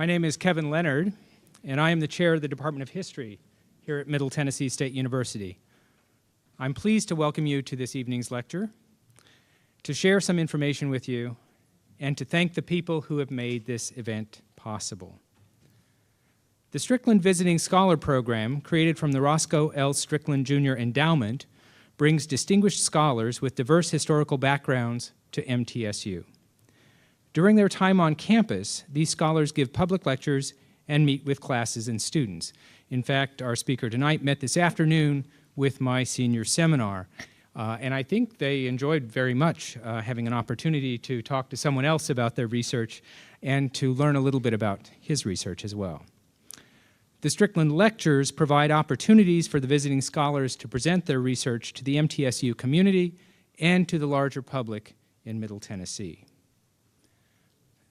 My name is Kevin Leonard, and I am the chair of the Department of History here at Middle Tennessee State University. I'm pleased to welcome you to this evening's lecture, to share some information with you, and to thank the people who have made this event possible. The Strickland Visiting Scholar Program, created from the Roscoe L. Strickland Jr. Endowment, brings distinguished scholars with diverse historical backgrounds to MTSU. During their time on campus, these scholars give public lectures and meet with classes and students. In fact, our speaker tonight met this afternoon with my senior seminar, and I think they enjoyed very much having an opportunity to talk to someone else about their research and to learn a little bit about his research as well. The Strickland Lectures provide opportunities for the visiting scholars to present their research to the MTSU community and to the larger public in Middle Tennessee.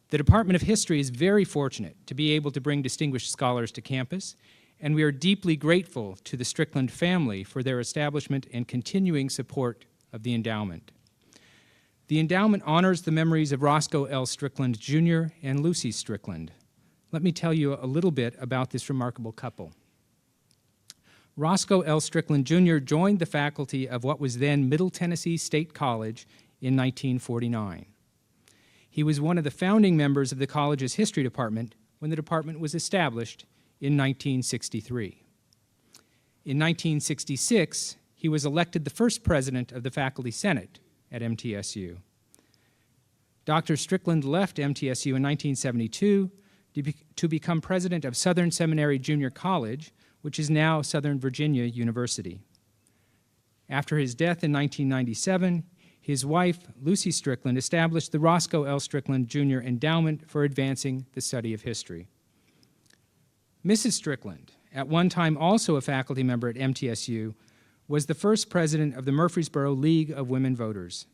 The Department of History is very fortunate to be able to bring distinguished scholars to campus, and we are deeply grateful to the Strickland family for their establishment and continuing support of the endowment. The endowment honors the memories of Roscoe L. Strickland Jr. and Lucy Strickland. Let me tell you a little bit about this remarkable couple. Roscoe L. Strickland Jr. joined the faculty of what was then Middle Tennessee State College in 1949. He was one of the founding members of the college's history department when the department was established in 1963. In 1966, he was elected the first president of the Faculty Senate at MTSU. Dr. Strickland left MTSU in 1972 to become president of Southern Seminary Junior College, which is now Southern Virginia University. After his death in 1997, his wife, Lucy Strickland, established the Roscoe L. Strickland Jr. Endowment for advancing the study of history. Mrs. Strickland, at one time also a faculty member at MTSU, was the first president of the Murfreesboro League of Women Voters.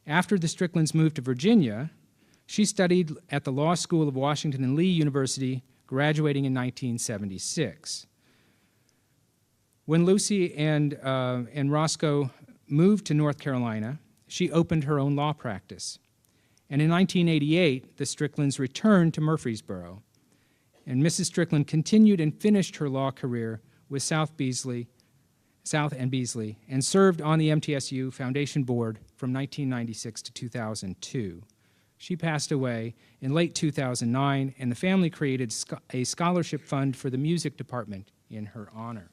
After the Stricklands moved to Virginia, she studied at the Law School of Washington and Lee University, graduating in 1976. When Lucy and Roscoe moved to North Carolina, she opened her own law practice. And in 1988, the Stricklands returned to Murfreesboro, and Mrs. Strickland continued and finished her law career with South and Beasley, and served on the MTSU Foundation Board from 1996 to 2002. She passed away in late 2009, and the family created a scholarship fund for the music department in her honor.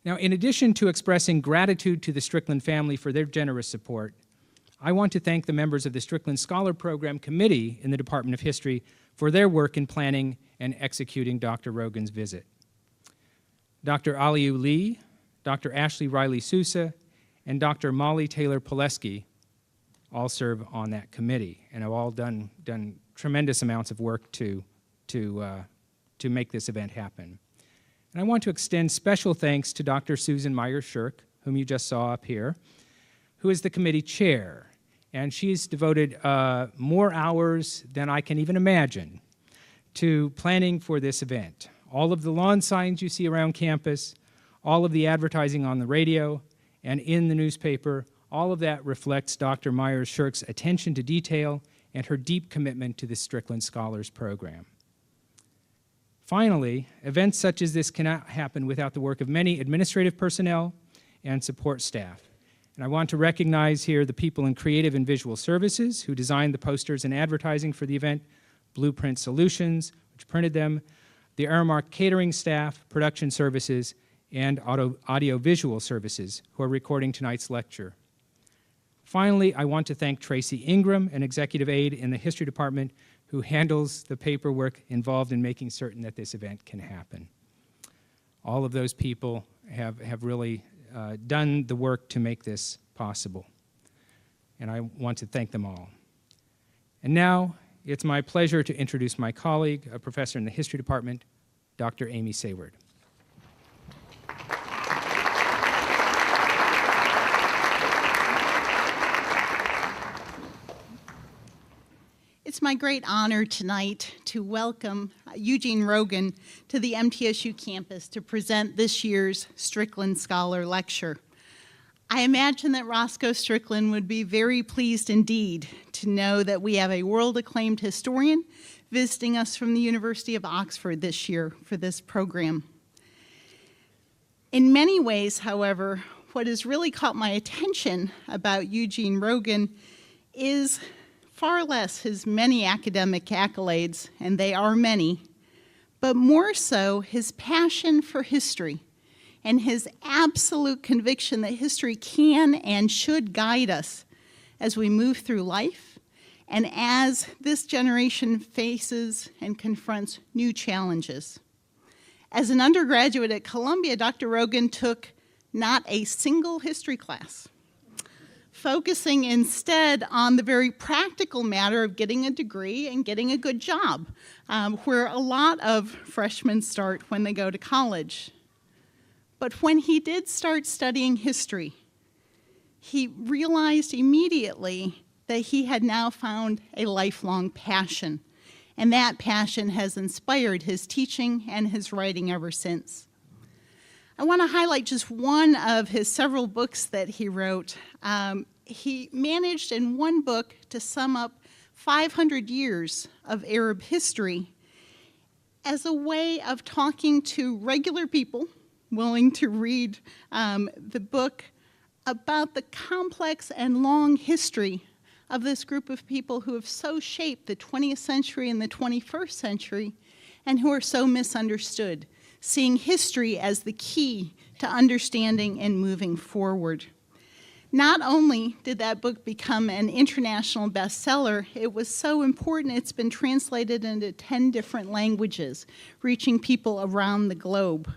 Now, in addition to expressing gratitude to the Strickland family for their generous support, I want to thank the members of the Strickland Scholar Program Committee in the Department of History for their work in planning and executing Dr. Rogan's visit. Dr. Aliu Lee, Dr. Ashley Riley Sousa, and Dr. Molly Taylor Pileski all serve on that committee and have all done tremendous amounts of work to make this event happen. And I want to extend special thanks to Dr. Susan Myers-Shirk, whom you just saw up here, who is the committee chair. And she's devoted more hours than I can even imagine to planning for this event. All of the lawn signs you see around campus, all of the advertising on the radio and in the newspaper, all of that reflects Dr. Myers-Shirk's attention to detail and her deep commitment to the Strickland Scholars Program. Finally, events such as this cannot happen without the work of many administrative personnel and support staff. And I want to recognize here the people in Creative and Visual Services who designed the posters and advertising for the event, Blueprint Solutions, which printed them, the Aramark catering staff, production services, and audio-visual services who are recording tonight's lecture. Finally, I want to thank Tracy Ingram, an executive aide in the history department, who handles the paperwork involved in making certain that this event can happen. All of those people have really done the work to make this possible, and I want to thank them all. And now, it's my pleasure to introduce my colleague, a professor in the history department, Dr. Amy Sayward. It's my great honor tonight to welcome Eugene Rogan to the MTSU campus to present this year's Strickland Scholar Lecture. I imagine that Roscoe Strickland would be very pleased indeed to know that we have a world-acclaimed historian visiting us from the University of Oxford this year for this program. In many ways, however, what has really caught my attention about Eugene Rogan is far less his many academic accolades, and they are many, but more so his passion for history and his absolute conviction that history can and should guide us as we move through life and as this generation faces and confronts new challenges. As an undergraduate at Columbia, Dr. Rogan took not a single history class, focusing instead on the very practical matter of getting a degree and getting a good job, where a lot of freshmen start when they go to college. But when he did start studying history, he realized immediately that he had now found a lifelong passion, and that passion has inspired his teaching and his writing ever since. I want to highlight just one of his several books that he wrote. He managed in one book to sum up 500 years of Arab history as a way of talking to regular people willing to read the book about the complex and long history of this group of people who have so shaped the 20th century and the 21st century and who are so misunderstood, seeing history as the key to understanding and moving forward. Not only did that book become an international bestseller, it was so important it's been translated into 10 different languages, reaching people around the globe.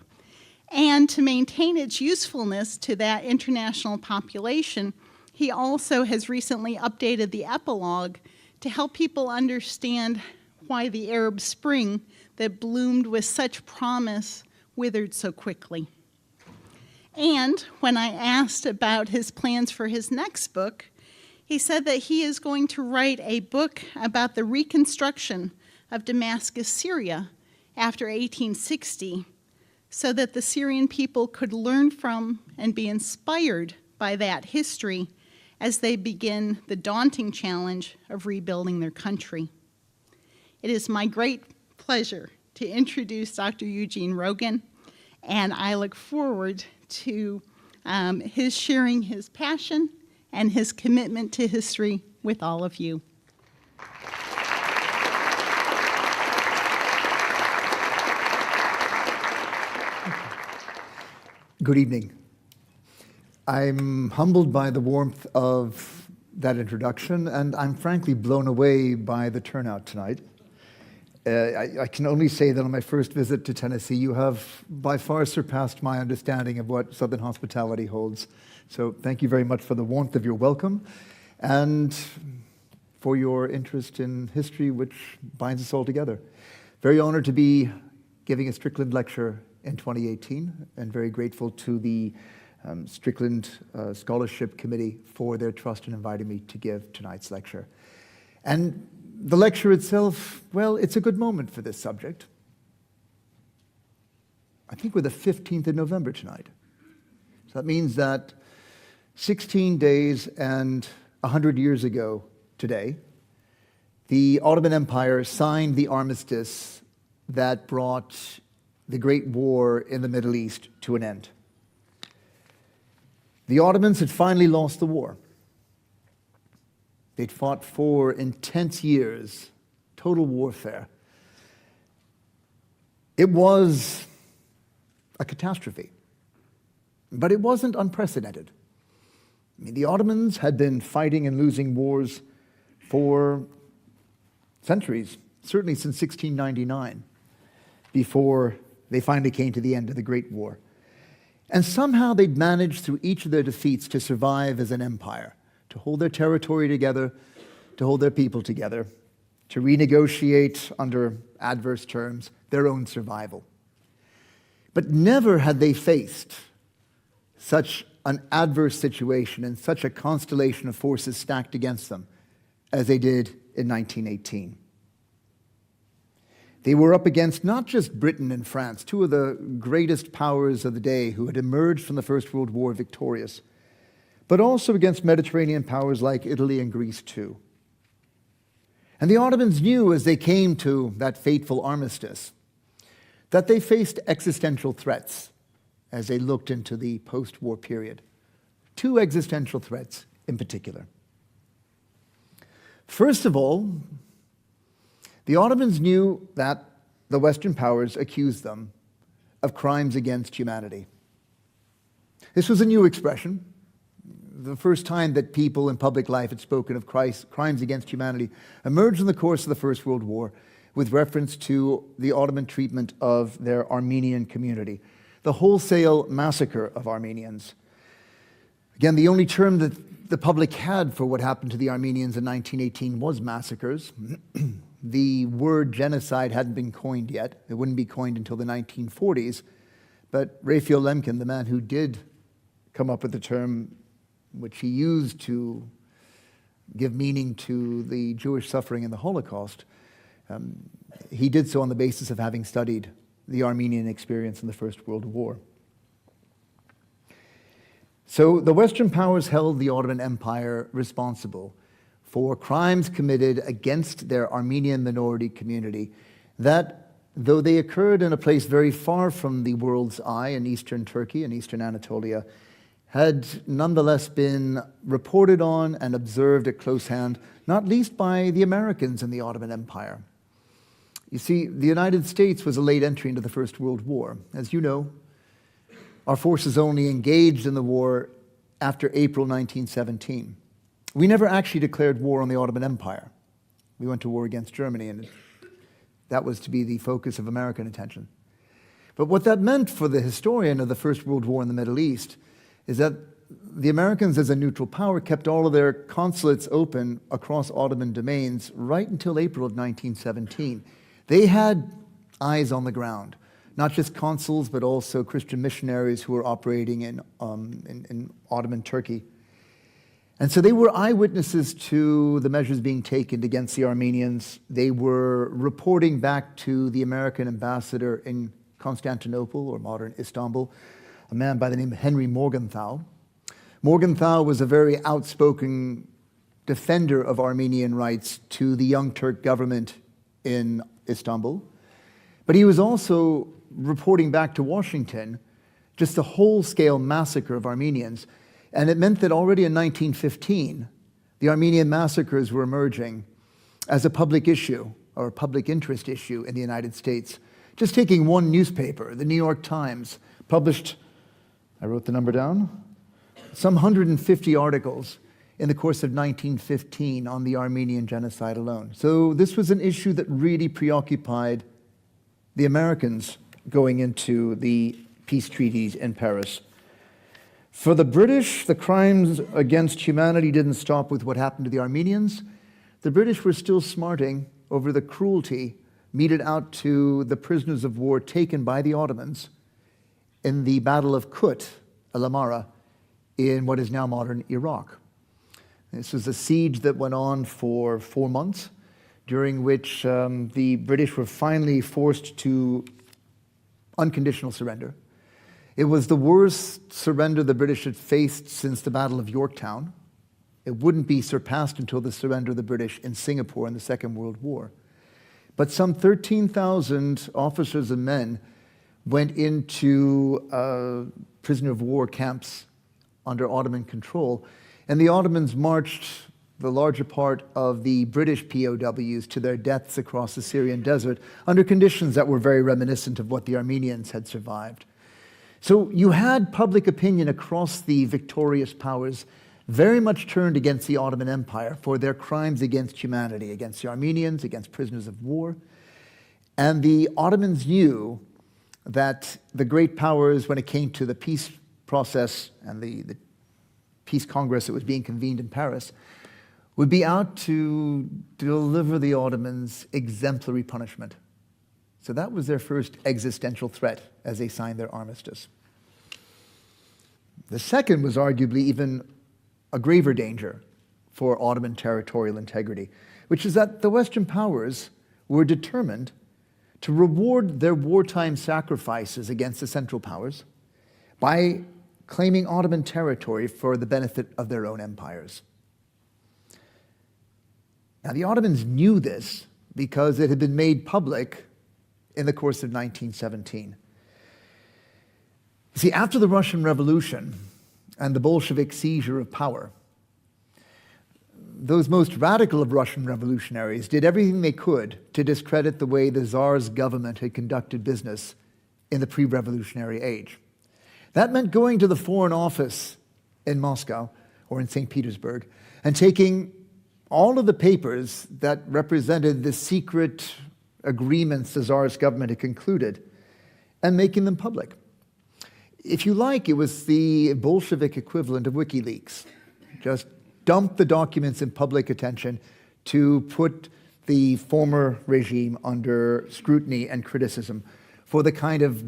And to maintain its usefulness to that international population, he also has recently updated the epilogue to help people understand why the Arab Spring that bloomed with such promise withered so quickly. And when I asked about his plans for his next book, he said that he is going to write a book about the reconstruction of Damascus, Syria after 1860, so that the Syrian people could learn from and be inspired by that history as they begin the daunting challenge of rebuilding their country. It is my great pleasure to introduce Dr. Eugene Rogan, and I look forward to his sharing his passion and his commitment to history with all of you. Good evening. I'm humbled by the warmth of that introduction, and I'm frankly blown away by the turnout tonight. I can only say that on my first visit to Tennessee, you have by far surpassed my understanding of what Southern hospitality holds. So thank you very much for the warmth of your welcome and for your interest in history, which binds us all together. Very honored to be giving a Strickland lecture in 2018, and very grateful to the Strickland Scholarship Committee for their trust in inviting me to give tonight's lecture. And the lecture itself, well, it's a good moment for this subject. I think we're the 15th of November tonight. So that means that 16 days and 100 years ago today, the Ottoman Empire signed the armistice that brought the Great War in the Middle East to an end. The Ottomans had finally lost the war. They'd fought 4 intense years, total warfare. It was a catastrophe, but it wasn't unprecedented. I mean, the Ottomans had been fighting and losing wars for centuries, certainly since 1699, before they finally came to the end of the Great War. And somehow they'd managed through each of their defeats to survive as an empire, to hold their territory together, to hold their people together, to renegotiate under adverse terms their own survival. But never had they faced such an adverse situation and such a constellation of forces stacked against them as they did in 1918. They were up against not just Britain and France, 2 of the greatest powers of the day who had emerged from the First World War victorious, but also against Mediterranean powers like Italy and Greece too. And the Ottomans knew as they came to that fateful armistice that they faced existential threats as they looked into the post-war period. Two existential threats in particular. First of all, the Ottomans knew that the Western powers accused them of crimes against humanity. This was a new expression. The first time that people in public life had spoken of crimes against humanity emerged in the course of the First World War with reference to the Ottoman treatment of their Armenian community, the wholesale massacre of Armenians. Again, the only term that the public had for what happened to the Armenians in 1918 was massacres. The word genocide hadn't been coined yet. It wouldn't be coined until the 1940s. But Raphael Lemkin, the man who did come up with the term, which he used to give meaning to the Jewish suffering in the Holocaust, he did so on the basis of having studied the Armenian experience in the First World War. So the Western powers held the Ottoman Empire responsible for crimes committed against their Armenian minority community that, though they occurred in a place very far from the world's eye in eastern Turkey and eastern Anatolia, had nonetheless been reported on and observed at close hand, not least by the Americans in the Ottoman Empire. You see, the United States was a late entry into the First World War. As you know, our forces only engaged in the war after April 1917. We never actually declared war on the Ottoman Empire. We went to war against Germany, and that was to be the focus of American attention. But what that meant for the historian of the First World War in the Middle East is that the Americans, as a neutral power, kept all of their consulates open across Ottoman domains right until April of 1917. They had eyes on the ground, not just consuls, but also Christian missionaries who were operating in Ottoman Turkey. And so they were eyewitnesses to the measures being taken against the Armenians. They were reporting back to the American ambassador in Constantinople, or modern Istanbul, a man by the name of Henry Morgenthau. Morgenthau was a very outspoken defender of Armenian rights to the Young Turk government in Istanbul. But he was also reporting back to Washington just the whole-scale massacre of Armenians. And it meant that already in 1915, the Armenian massacres were emerging as a public issue, or a public interest issue in the United States. Just taking one newspaper, the New York Times, published, I wrote the number down, some 150 articles in the course of 1915 on the Armenian genocide alone. So this was an issue that really preoccupied the Americans going into the peace treaties in Paris. For the British, the crimes against humanity didn't stop with what happened to the Armenians. The British were still smarting over the cruelty meted out to the prisoners of war taken by the Ottomans in the Battle of Kut, al-Amara, in what is now modern Iraq. This was a siege that went on for 4 months, during which the British were finally forced to unconditional surrender. It was the worst surrender the British had faced since the Battle of Yorktown. It wouldn't be surpassed until the surrender of the British in Singapore in the Second World War. But some 13,000 officers and men went into prisoner of war camps under Ottoman control, and the Ottomans marched the larger part of the British POWs to their deaths across the Syrian desert under conditions that were very reminiscent of what the Armenians had survived. So you had public opinion across the victorious powers very much turned against the Ottoman Empire for their crimes against humanity, against the Armenians, against prisoners of war. And the Ottomans knew that the great powers, when it came to the peace process and the peace congress that was being convened in Paris, would be out to deliver the Ottomans exemplary punishment. So that was their first existential threat as they signed their armistice. The second was arguably even a graver danger for Ottoman territorial integrity, which is that the Western powers were determined to reward their wartime sacrifices against the Central Powers by claiming Ottoman territory for the benefit of their own empires. Now, the Ottomans knew this because it had been made public in the course of 1917. See, after the Russian Revolution and the Bolshevik seizure of power, those most radical of Russian revolutionaries did everything they could to discredit the way the Tsar's government had conducted business in the pre-revolutionary age. That meant going to the Foreign Office in Moscow or in St. Petersburg and taking all of the papers that represented the secret agreements the Tsar's government had concluded and making them public. If you like, it was the Bolshevik equivalent of WikiLeaks. Just dump the documents in public attention to put the former regime under scrutiny and criticism for the kind of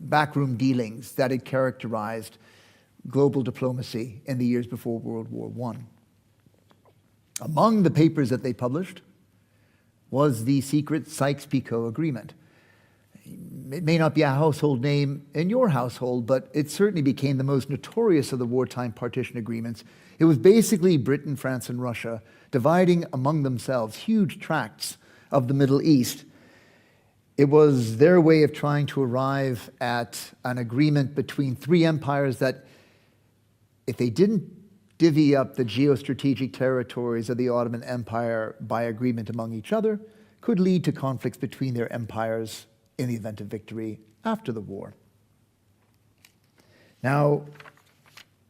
backroom dealings that had characterized global diplomacy in the years before World War I. Among the papers that they published was the secret Sykes-Picot Agreement. It may not be a household name in your household, but it certainly became the most notorious of the wartime partition agreements. It was basically Britain, France, and Russia dividing among themselves huge tracts of the Middle East. It was their way of trying to arrive at an agreement between three empires that, if they didn't divvy up the geostrategic territories of the Ottoman Empire by agreement among each other, could lead to conflicts between their empires in the event of victory after the war. Now,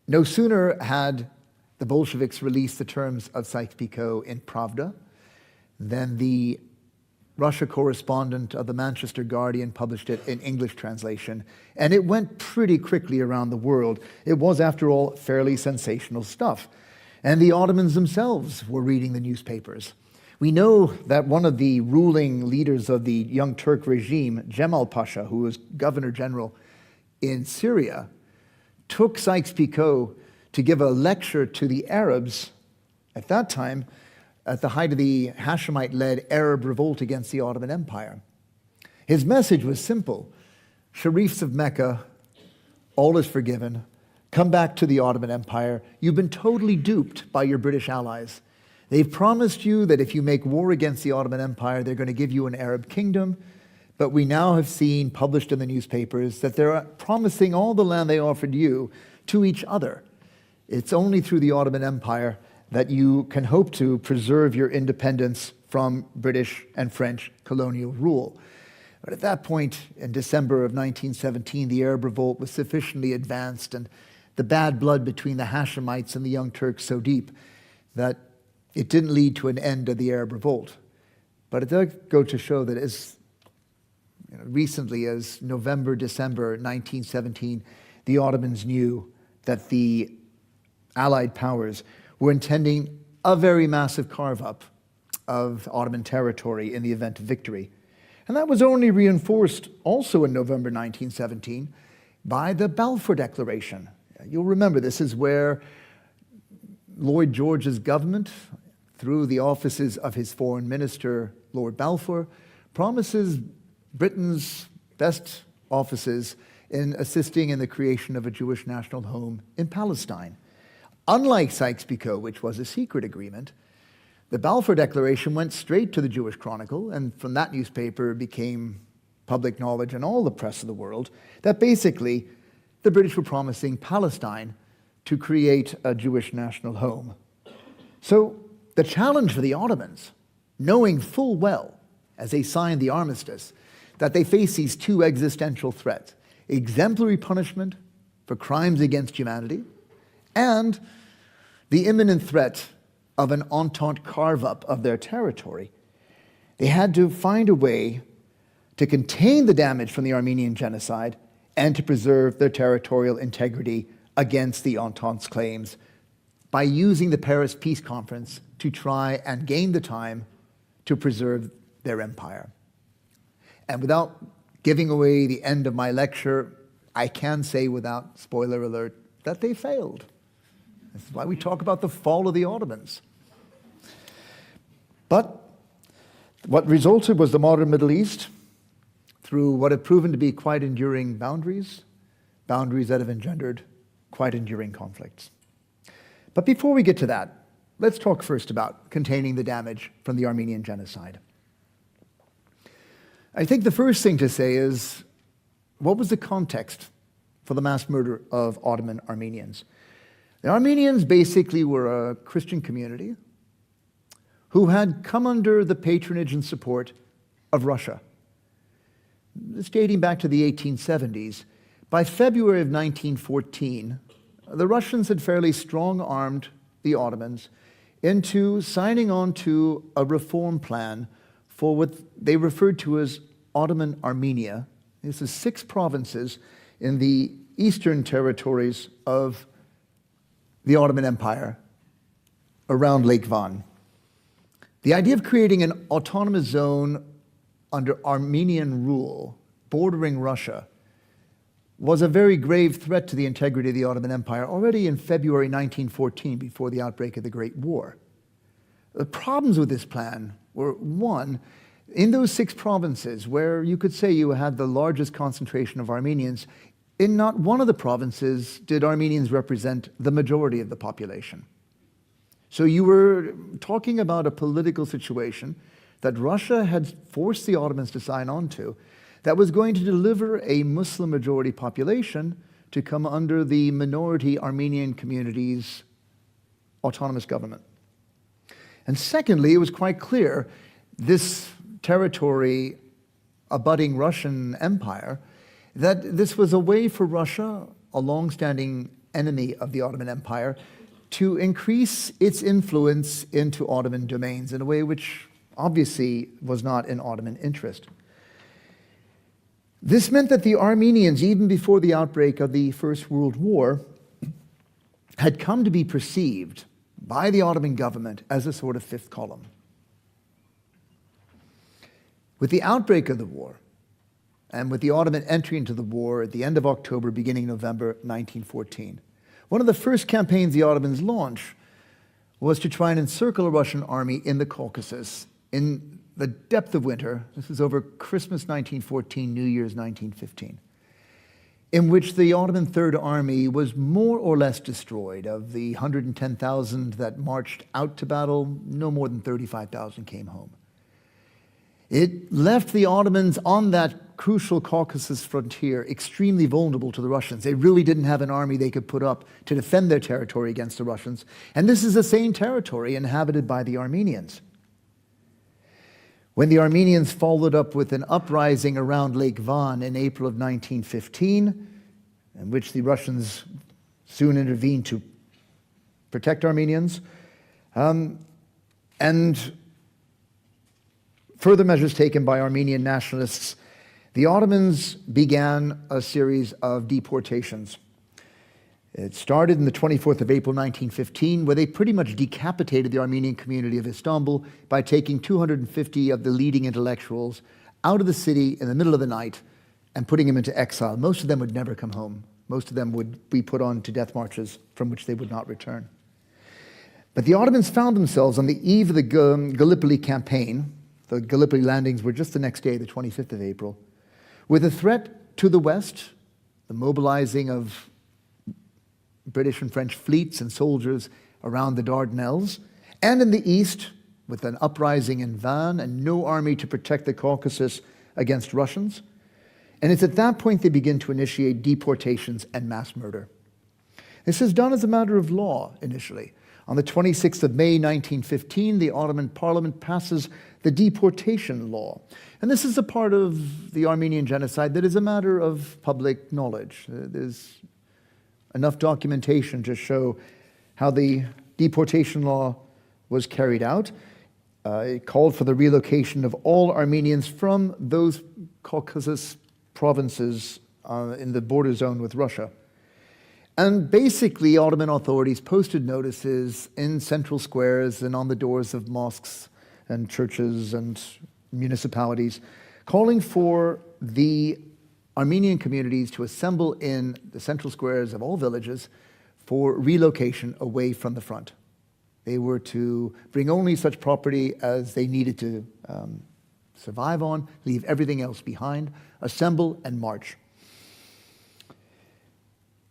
no sooner had the Bolsheviks released the terms of Sykes-Picot in Pravda than the Russia correspondent of the Manchester Guardian published it in English translation, and it went pretty quickly around the world. It was, after all, fairly sensational stuff. And the Ottomans themselves were reading the newspapers. We know that one of the ruling leaders of the Young Turk regime, Cemal Pasha, who was governor general in Syria, took Sykes-Picot to give a lecture to the Arabs at that time, at the height of the Hashemite-led Arab revolt against the Ottoman Empire. His message was simple: Sharifs of Mecca, all is forgiven. Come back to the Ottoman Empire. You've been totally duped by your British allies. They've promised you that if you make war against the Ottoman Empire, they're going to give you an Arab kingdom. But we now have seen, published in the newspapers, that they're promising all the land they offered you to each other. It's only through the Ottoman Empire that you can hope to preserve your independence from British and French colonial rule. But at that point, in December of 1917, the Arab revolt was sufficiently advanced and the bad blood between the Hashemites and the Young Turks so deep that it didn't lead to an end of the Arab revolt. But it does go to show that as recently as November, December 1917, the Ottomans knew that the Allied powers were intending a very massive carve-up of Ottoman territory in the event of victory. And that was only reinforced also in November 1917 by the Balfour Declaration. You'll remember this is where Lloyd George's government, through the offices of his foreign minister, Lord Balfour, promises Britain's best offices in assisting in the creation of a Jewish national home in Palestine. Unlike Sykes-Picot, which was a secret agreement, the Balfour Declaration went straight to the Jewish Chronicle, and from that newspaper became public knowledge in all the press of the world that basically the British were promising Palestine to create a Jewish national home. So the challenge for the Ottomans, knowing full well, as they signed the armistice, that they face these two existential threats: exemplary punishment for crimes against humanity and the imminent threat of an Entente carve-up of their territory. They had to find a way to contain the damage from the Armenian genocide and to preserve their territorial integrity against the Entente's claims by using the Paris Peace Conference to try and gain the time to preserve their empire. And without giving away the end of my lecture, I can say without spoiler alert that they failed. This is why we talk about the fall of the Ottomans. But what resulted was the modern Middle East, through what have proven to be quite enduring boundaries that have engendered quite enduring conflicts. But before we get to that, let's talk first about containing the damage from the Armenian genocide. I think the first thing to say is, what was the context for the mass murder of Ottoman Armenians? The Armenians basically were a Christian community who had come under the patronage and support of Russia. This dating back to the 1870s. By February of 1914, the Russians had fairly strong-armed the Ottomans into signing on to a reform plan for what they referred to as Ottoman Armenia. This is 6 provinces in the eastern territories of the Ottoman Empire around Lake Van. The idea of creating an autonomous zone under Armenian rule, bordering Russia, was a very grave threat to the integrity of the Ottoman Empire already in February 1914, before the outbreak of the Great War. The problems with this plan were, one, in those 6 provinces, where you could say you had the largest concentration of Armenians, in not one of the provinces did Armenians represent the majority of the population. So you were talking about a political situation that Russia had forced the Ottomans to sign on to, that was going to deliver a Muslim majority population to come under the minority Armenian community's autonomous government. And secondly, it was quite clear this territory abutting Russian Empire, that this was a way for Russia, a long-standing enemy of the Ottoman Empire, to increase its influence into Ottoman domains in a way which obviously was not in Ottoman interest. This meant that the Armenians, even before the outbreak of the First World War, had come to be perceived by the Ottoman government as a sort of fifth column. With the outbreak of the war, and with the Ottoman entry into the war at the end of October, beginning November 1914, one of the first campaigns the Ottomans launched was to try and encircle a Russian army in the Caucasus in the depth of winter. This was over Christmas 1914, New Year's 1915, in which the Ottoman Third Army was more or less destroyed. Of the 110,000 that marched out to battle, no more than 35,000 came home. It left the Ottomans on that crucial Caucasus frontier extremely vulnerable to the Russians. They really didn't have an army they could put up to defend their territory against the Russians. And this is the same territory inhabited by the Armenians. When the Armenians followed up with an uprising around Lake Van in April of 1915, in which the Russians soon intervened to protect Armenians, and further measures taken by Armenian nationalists, the Ottomans began a series of deportations. It started on the 24th of April 1915, where they pretty much decapitated the Armenian community of Istanbul by taking 250 of the leading intellectuals out of the city in the middle of the night and putting them into exile. Most of them would never come home. Most of them would be put on to death marches from which they would not return. But the Ottomans found themselves on the eve of the Gallipoli campaign. The Gallipoli landings were just the next day, the 25th of April, with a threat to the west, the mobilizing of British and French fleets and soldiers around the Dardanelles, and in the east, with an uprising in Van and no army to protect the Caucasus against Russians. And it's at that point they begin to initiate deportations and mass murder. This is done as a matter of law initially. On the 26th of May 1915, the Ottoman Parliament passes the deportation law. And this is a part of the Armenian genocide that is a matter of public knowledge. There's enough documentation to show how the deportation law was carried out. It called for the relocation of all Armenians from those Caucasus provinces in the border zone with Russia. And basically, Ottoman authorities posted notices in central squares and on the doors of mosques and churches and municipalities, calling for the Armenian communities to assemble in the central squares of all villages for relocation away from the front. They were to bring only such property as they needed to survive on, leave everything else behind, assemble and march.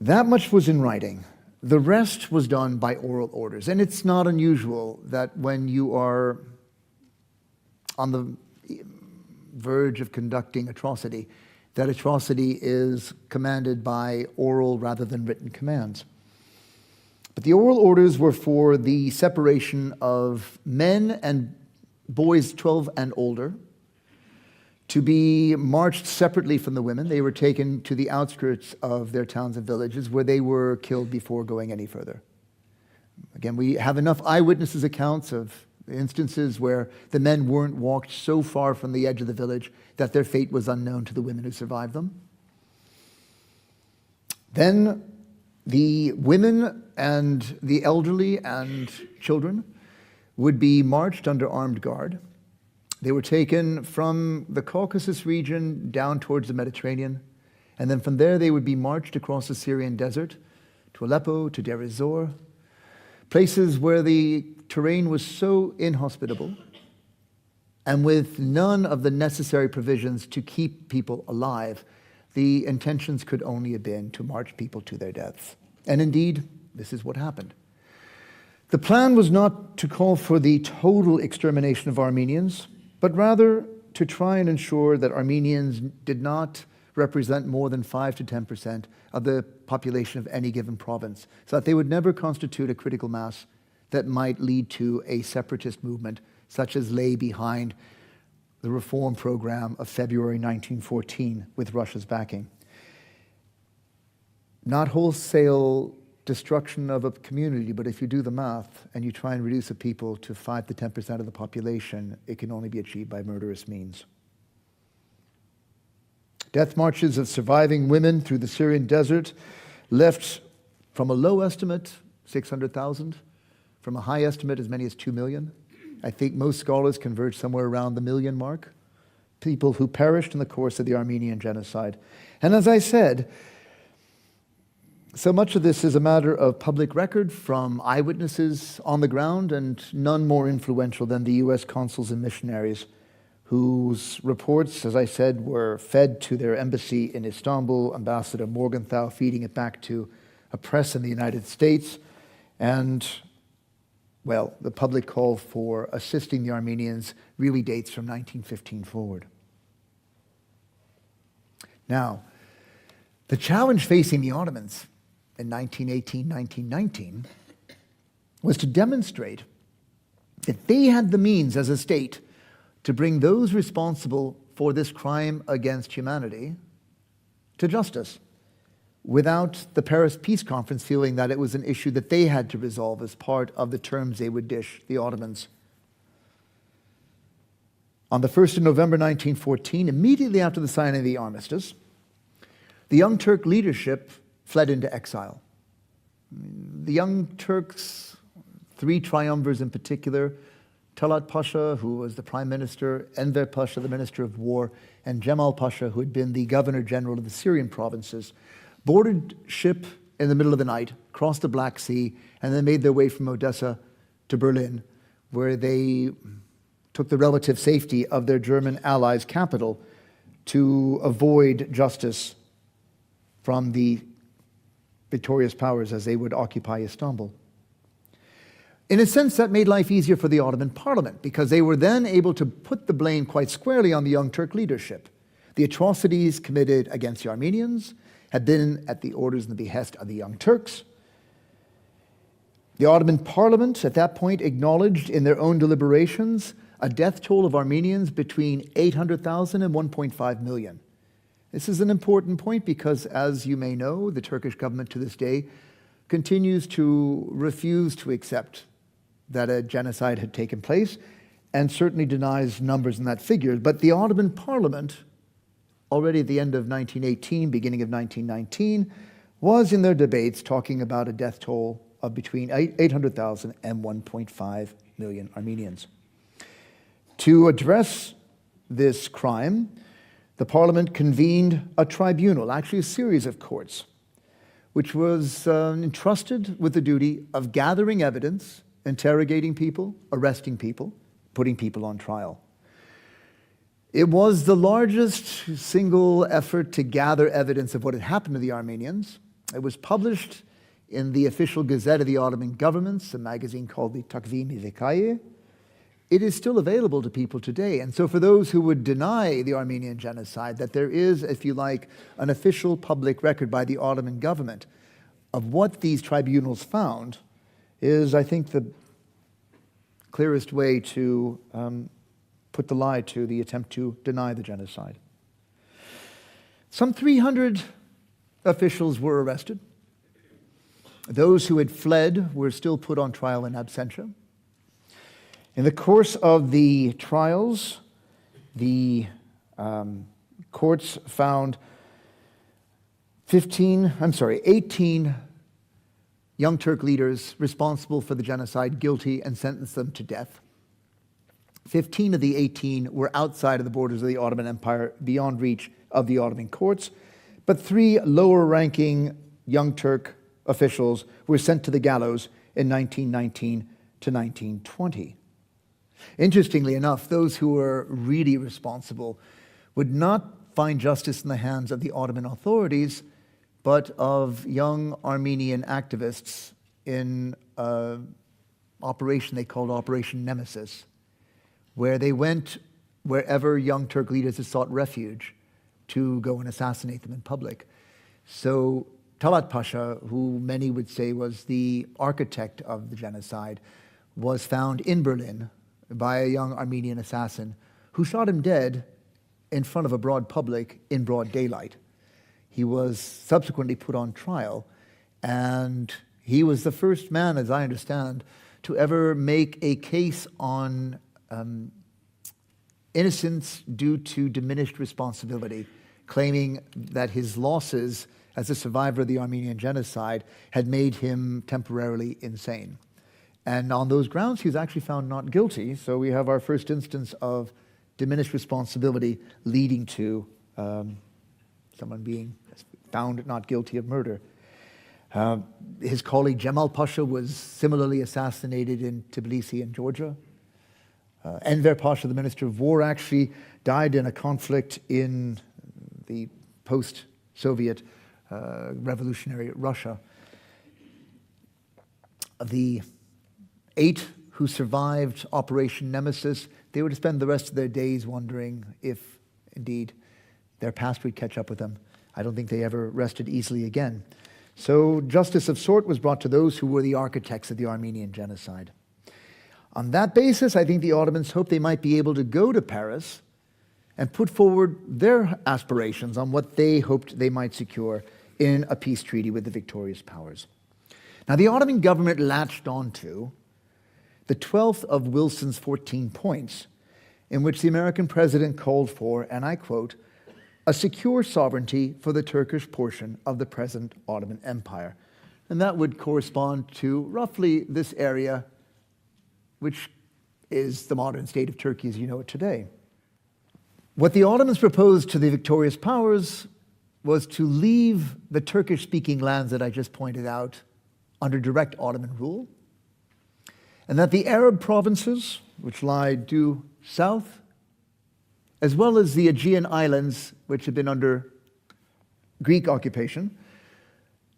That much was in writing. The rest was done by oral orders. And it's not unusual that when you are on the verge of conducting atrocity, that atrocity is commanded by oral rather than written commands. But the oral orders were for the separation of men and boys 12 and older to be marched separately from the women. They were taken to the outskirts of their towns and villages where they were killed before going any further. Again, we have enough eyewitnesses' accounts of instances where the men weren't walked so far from the edge of the village that their fate was unknown to the women who survived them. Then the women and the elderly and children would be marched under armed guard. They were taken from the Caucasus region down towards the Mediterranean, and then from there they would be marched across the Syrian desert to Aleppo, to Deir ez-Zor, places where the terrain was so inhospitable and with none of the necessary provisions to keep people alive. The intentions could only have been to march people to their deaths. And indeed, this is what happened. The plan was not to call for the total extermination of Armenians, but rather to try and ensure that Armenians did not represent more than 5 to 10% of the population of any given province, so that they would never constitute a critical mass that might lead to a separatist movement, such as lay behind the reform program of February 1914 with Russia's backing. Not wholesale destruction of a community, but if you do the math and you try and reduce a people to 5 to 10% of the population, it can only be achieved by murderous means. Death marches of surviving women through the Syrian desert left, from a low estimate, 600,000, from a high estimate, as many as 2 million. I think most scholars converge somewhere around the 1 million mark, people who perished in the course of the Armenian genocide. And as I said, so much of this is a matter of public record from eyewitnesses on the ground, and none more influential than the U.S. consuls and missionaries, whose reports, as I said, were fed to their embassy in Istanbul, Ambassador Morgenthau feeding it back to a press in the United States, and, well, the public call for assisting the Armenians really dates from 1915 forward. Now, the challenge facing the Ottomans in 1918, 1919 was to demonstrate that they had the means as a state to bring those responsible for this crime against humanity to justice without the Paris Peace Conference feeling that it was an issue that they had to resolve as part of the terms they would dish the Ottomans. On the 1st of November 1914, immediately after the signing of the armistice, the Young Turk leadership fled into exile. The Young Turks, 3 triumvirs in particular, Talat Pasha, who was the prime minister, Enver Pasha, the minister of war, and Cemal Pasha, who had been the governor general of the Syrian provinces, boarded ship in the middle of the night, crossed the Black Sea, and then made their way from Odessa to Berlin, where they took the relative safety of their German allies' capital to avoid justice from the victorious powers as they would occupy Istanbul. In a sense, that made life easier for the Ottoman Parliament, because they were then able to put the blame quite squarely on the Young Turk leadership. The atrocities committed against the Armenians had been at the orders and the behest of the Young Turks. The Ottoman Parliament at that point acknowledged in their own deliberations a death toll of Armenians between 800,000 and 1.5 million. This is an important point because, as you may know, the Turkish government to this day continues to refuse to accept that a genocide had taken place and certainly denies numbers in that figure. But the Ottoman Parliament, already at the end of 1918, beginning of 1919, was in their debates talking about a death toll of between 800,000 and 1.5 million Armenians. To address this crime, the Parliament convened a tribunal, actually a series of courts, which was entrusted with the duty of gathering evidence, interrogating people, arresting people, putting people on trial. It was the largest single effort to gather evidence of what had happened to the Armenians, It was published in the official Gazette of the Ottoman governments, a magazine called the Takvim-i Vekaye. It is still available to people today. And so for those who would deny the Armenian genocide, that there is, if you like, an official public record by the Ottoman government of what these tribunals found is, I think, the clearest way to put the lie to the attempt to deny the genocide. Some 300 officials were arrested. Those who had fled were still put on trial in absentia. In the course of the trials, the courts found 18 Young Turk leaders responsible for the genocide guilty and sentenced them to death. 15 of the 18 were outside of the borders of the Ottoman Empire, beyond reach of the Ottoman courts, but 3 lower-ranking Young Turk officials were sent to the gallows in 1919 to 1920. Interestingly enough, those who were really responsible would not find justice in the hands of the Ottoman authorities, but of young Armenian activists in an operation they called Operation Nemesis, where they went wherever Young Turk leaders had sought refuge to go and assassinate them in public. So Talat Pasha, who many would say was the architect of the genocide, was found in Berlin by a young Armenian assassin who shot him dead in front of a broad public in broad daylight. He was subsequently put on trial, and he was the first man, as I understand, to ever make a case on innocence due to diminished responsibility, claiming that his losses as a survivor of the Armenian genocide had made him temporarily insane. And on those grounds, he was actually found not guilty. So we have our first instance of diminished responsibility leading to someone being found not guilty of murder. His colleague Cemal Pasha was similarly assassinated in Tbilisi in Georgia. Enver Pasha, the Minister of War, actually died in a conflict in the post-Soviet revolutionary Russia. The 8 who survived Operation Nemesis, they would spend the rest of their days wondering if, indeed, their past would catch up with them. I don't think they ever rested easily again. So justice of sort was brought to those who were the architects of the Armenian genocide. On that basis, I think the Ottomans hoped they might be able to go to Paris and put forward their aspirations on what they hoped they might secure in a peace treaty with the victorious powers. Now, the Ottoman government latched onto the 12th of Wilson's 14 points, in which the American president called for, and I quote, a secure sovereignty for the Turkish portion of the present Ottoman Empire. And that would correspond to roughly this area, which is the modern state of Turkey as you know it today. What the Ottomans proposed to the victorious powers was to leave the Turkish-speaking lands that I just pointed out under direct Ottoman rule, and that the Arab provinces, which lie due south, as well as the Aegean Islands, which had been under Greek occupation,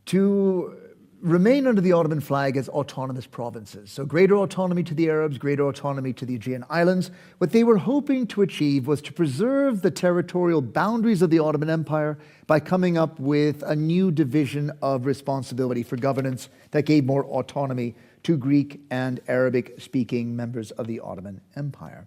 to remain under the Ottoman flag as autonomous provinces. So greater autonomy to the Arabs, greater autonomy to the Aegean Islands. What they were hoping to achieve was to preserve the territorial boundaries of the Ottoman Empire by coming up with a new division of responsibility for governance that gave more autonomy to Greek and Arabic-speaking members of the Ottoman Empire.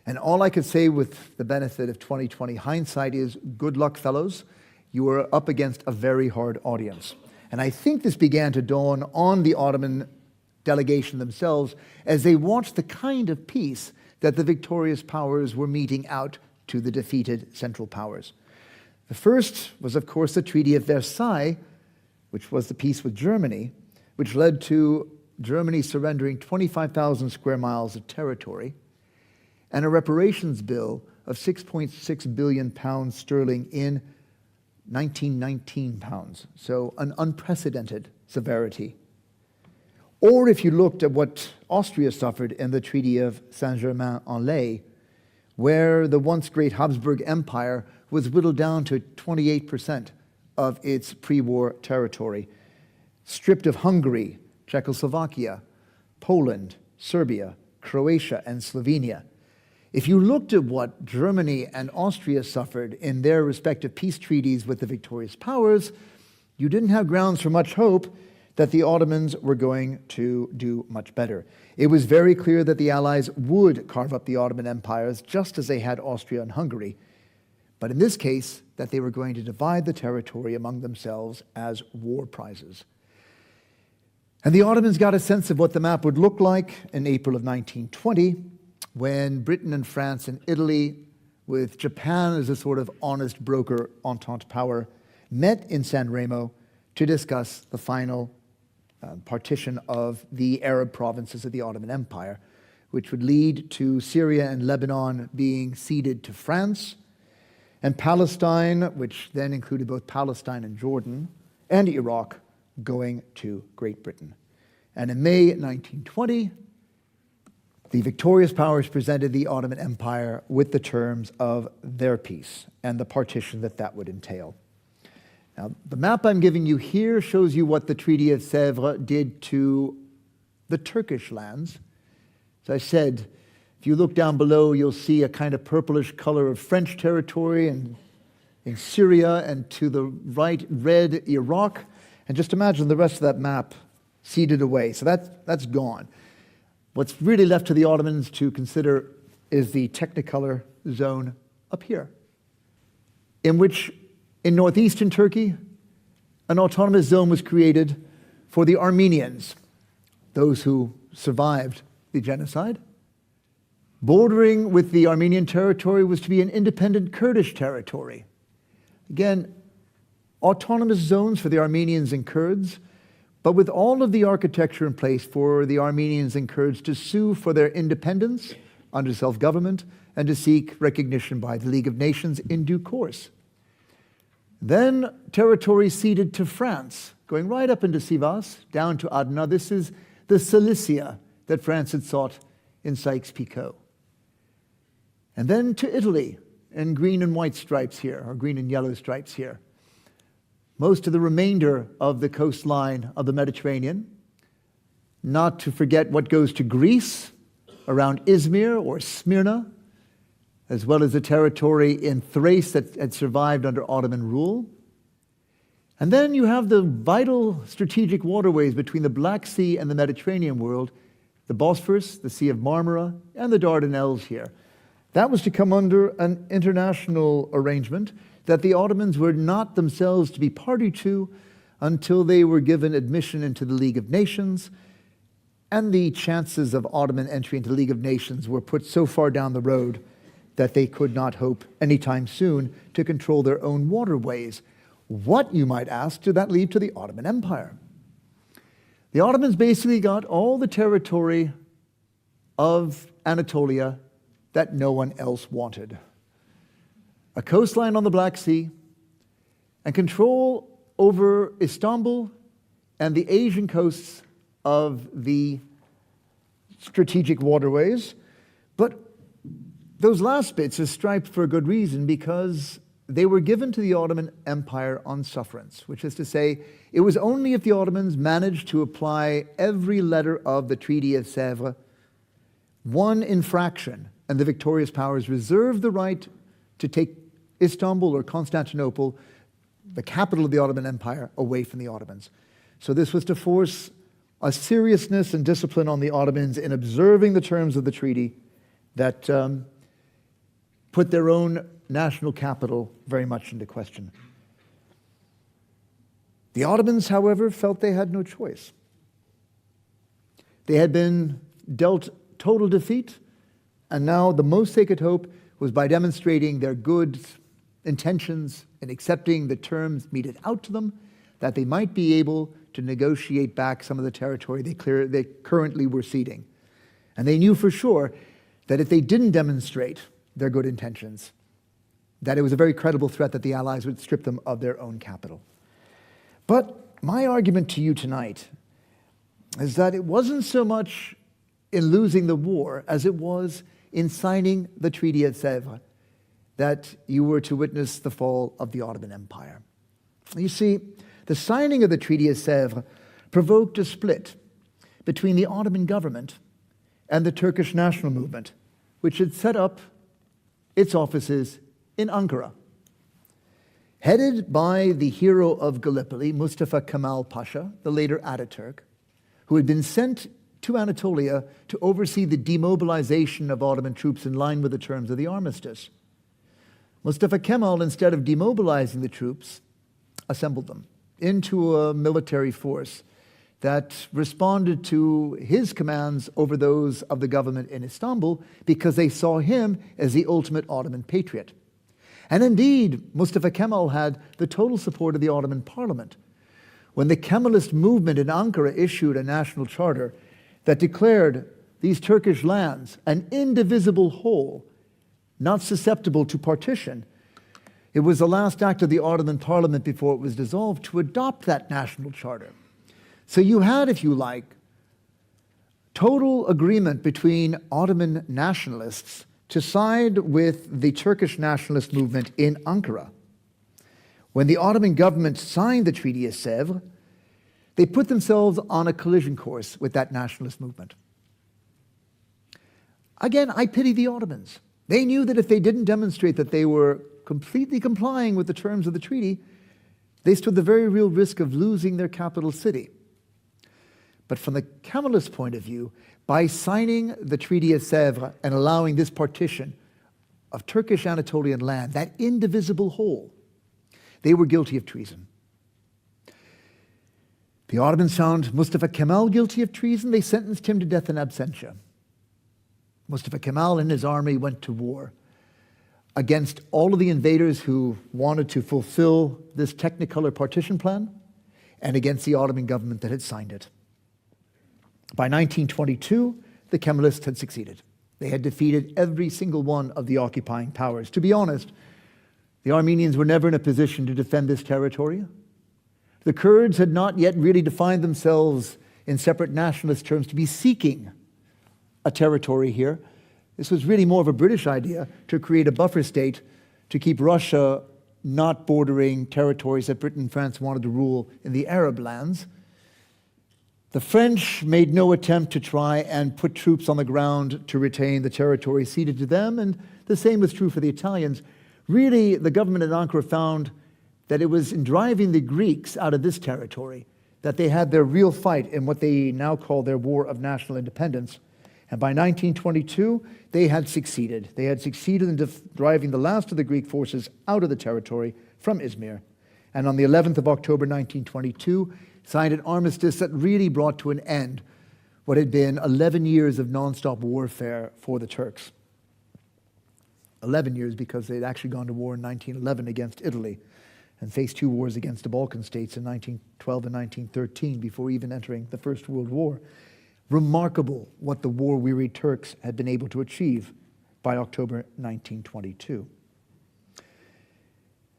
And all I could say with the benefit of 20/20 hindsight is, good luck, fellows. You were up against a very hard audience. And I think this began to dawn on the Ottoman delegation themselves as they watched the kind of peace that the victorious powers were meting out to the defeated Central Powers. The first was, of course, the Treaty of Versailles, which was the peace with Germany, which led to Germany surrendering 25,000 square miles of territory, and a reparations bill of 6.6 billion pounds sterling in 1919 pounds, so an unprecedented severity. Or if you looked at what Austria suffered in the Treaty of Saint-Germain-en-Laye, where the once great Habsburg Empire was whittled down to 28% of its pre-war territory, stripped of Hungary, Czechoslovakia, Poland, Serbia, Croatia, and Slovenia. If you looked at what Germany and Austria suffered in their respective peace treaties with the victorious powers, you didn't have grounds for much hope that the Ottomans were going to do much better. It was very clear that the Allies would carve up the Ottoman empires just as they had Austria and Hungary, but in this case, that they were going to divide the territory among themselves as war prizes. And the Ottomans got a sense of what the map would look like in April of 1920, when Britain and France and Italy, with Japan as a sort of honest broker Entente power, met in San Remo to discuss the final partition of the Arab provinces of the Ottoman Empire, which would lead to Syria and Lebanon being ceded to France, and Palestine, which then included both Palestine and Jordan, and Iraq, going to Great Britain. And in May 1920, the victorious powers presented the Ottoman Empire with the terms of their peace and the partition that that would entail. Now, the map I'm giving you here shows you what the Treaty of Sèvres did to the Turkish lands. As I said, if you look down below, you'll see a kind of purplish color of French territory and in Syria, and to the right, red Iraq. And just imagine the rest of that map ceded away. So that's gone. What's really left to the Ottomans to consider is the Technicolor zone up here, in which, in northeastern Turkey, an autonomous zone was created for the Armenians, those who survived the genocide. Bordering with the Armenian territory was to be an independent Kurdish territory. Again, autonomous zones for the Armenians and Kurds, but with all of the architecture in place for the Armenians and Kurds to sue for their independence under self-government and to seek recognition by the League of Nations in due course. Then territory ceded to France, going right up into Sivas, down to Adana. This is the Cilicia that France had sought in Sykes-Picot. And then to Italy, in green and white stripes here, or green and yellow stripes here. Most of the remainder of the coastline of the Mediterranean, not to forget what goes to Greece, around Izmir or Smyrna, as well as the territory in Thrace that had survived under Ottoman rule. And then you have the vital strategic waterways between the Black Sea and the Mediterranean world, the Bosphorus, the Sea of Marmara, and the Dardanelles here. That was to come under an international arrangement that the Ottomans were not themselves to be party to until they were given admission into the League of Nations, and the chances of Ottoman entry into the League of Nations were put so far down the road that they could not hope anytime soon to control their own waterways. What, you might ask, did that leave to the Ottoman Empire? The Ottomans basically got all the territory of Anatolia that no one else wanted. A coastline on the Black Sea, and control over Istanbul and the Asian coasts of the strategic waterways. But those last bits are striped for a good reason, because they were given to the Ottoman Empire on sufferance, which is to say, it was only if the Ottomans managed to apply every letter of the Treaty of Sèvres, one infraction, and the victorious powers reserved the right to take Istanbul or Constantinople, the capital of the Ottoman Empire, away from the Ottomans. So this was to force a seriousness and discipline on the Ottomans in observing the terms of the treaty that put their own national capital very much into question. The Ottomans, however, felt they had no choice. They had been dealt total defeat, and now the most they could hope was by demonstrating their good intentions in accepting the terms meted out to them, that they might be able to negotiate back some of the territory they currently were ceding. And they knew for sure that if they didn't demonstrate their good intentions, that it was a very credible threat that the Allies would strip them of their own capital. But my argument to you tonight is that it wasn't so much in losing the war as it was in signing the Treaty of Sèvres that you were to witness the fall of the Ottoman Empire. You see, the signing of the Treaty of Sèvres provoked a split between the Ottoman government and the Turkish national movement, which had set up its offices in Ankara. Headed by the hero of Gallipoli, Mustafa Kemal Pasha, the later Ataturk, who had been sent to Anatolia to oversee the demobilization of Ottoman troops in line with the terms of the armistice. Mustafa Kemal, instead of demobilizing the troops, assembled them into a military force that responded to his commands over those of the government in Istanbul because they saw him as the ultimate Ottoman patriot. And indeed, Mustafa Kemal had the total support of the Ottoman parliament. When the Kemalist movement in Ankara issued a national charter that declared these Turkish lands an indivisible whole, not susceptible to partition, it was the last act of the Ottoman parliament before it was dissolved to adopt that national charter. So you had, if you like, total agreement between Ottoman nationalists to side with the Turkish nationalist movement in Ankara. When the Ottoman government signed the Treaty of Sèvres, they put themselves on a collision course with that nationalist movement. Again, I pity the Ottomans. They knew that if they didn't demonstrate that they were completely complying with the terms of the treaty, they stood the very real risk of losing their capital city. But from the Kemalist point of view, by signing the Treaty of Sèvres and allowing this partition of Turkish Anatolian land, that indivisible whole, they were guilty of treason. The Ottomans found Mustafa Kemal guilty of treason. They sentenced him to death in absentia. Mustafa Kemal and his army went to war against all of the invaders who wanted to fulfill this Technicolor partition plan and against the Ottoman government that had signed it. By 1922, the Kemalists had succeeded. They had defeated every single one of the occupying powers. To be honest, the Armenians were never in a position to defend this territory. The Kurds had not yet really defined themselves in separate nationalist terms to be seeking a territory here. This was really more of a British idea to create a buffer state to keep Russia not bordering territories that Britain and France wanted to rule in the Arab lands. The French made no attempt to try and put troops on the ground to retain the territory ceded to them, and the same was true for the Italians. Really, the government in Ankara found that it was in driving the Greeks out of this territory that they had their real fight in what they now call their War of National Independence. And by 1922, they had succeeded. They had succeeded in driving the last of the Greek forces out of the territory from Izmir. And on the 11th of October 1922, signed an armistice that really brought to an end what had been 11 years of nonstop warfare for the Turks. 11 years because they'd actually gone to war in 1911 against Italy and faced two wars against the Balkan states in 1912 and 1913 before even entering the First World War. Remarkable what the war-weary Turks had been able to achieve by October 1922.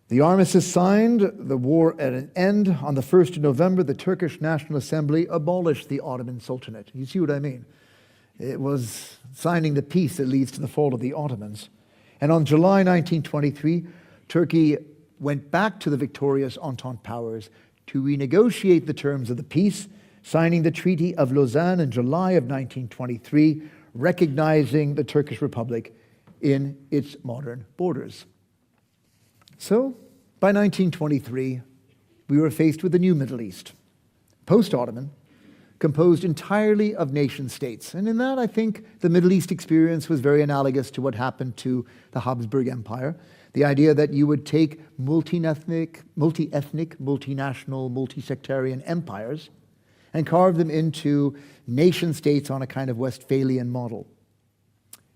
The armistice signed, the war at an end. On the 1st of November, the Turkish National Assembly abolished the Ottoman Sultanate. You see what I mean? It was signing the peace that leads to the fall of the Ottomans. And on July 1923, Turkey went back to the victorious Entente powers to renegotiate the terms of the peace, signing the Treaty of Lausanne in July of 1923, recognizing the Turkish Republic in its modern borders. So, by 1923, we were faced with a new Middle East, post-Ottoman, composed entirely of nation-states. And in that, I think the Middle East experience was very analogous to what happened to the Habsburg Empire. The idea that you would take multi-ethnic, multinational, multi-sectarian empires and carve them into nation-states on a kind of Westphalian model.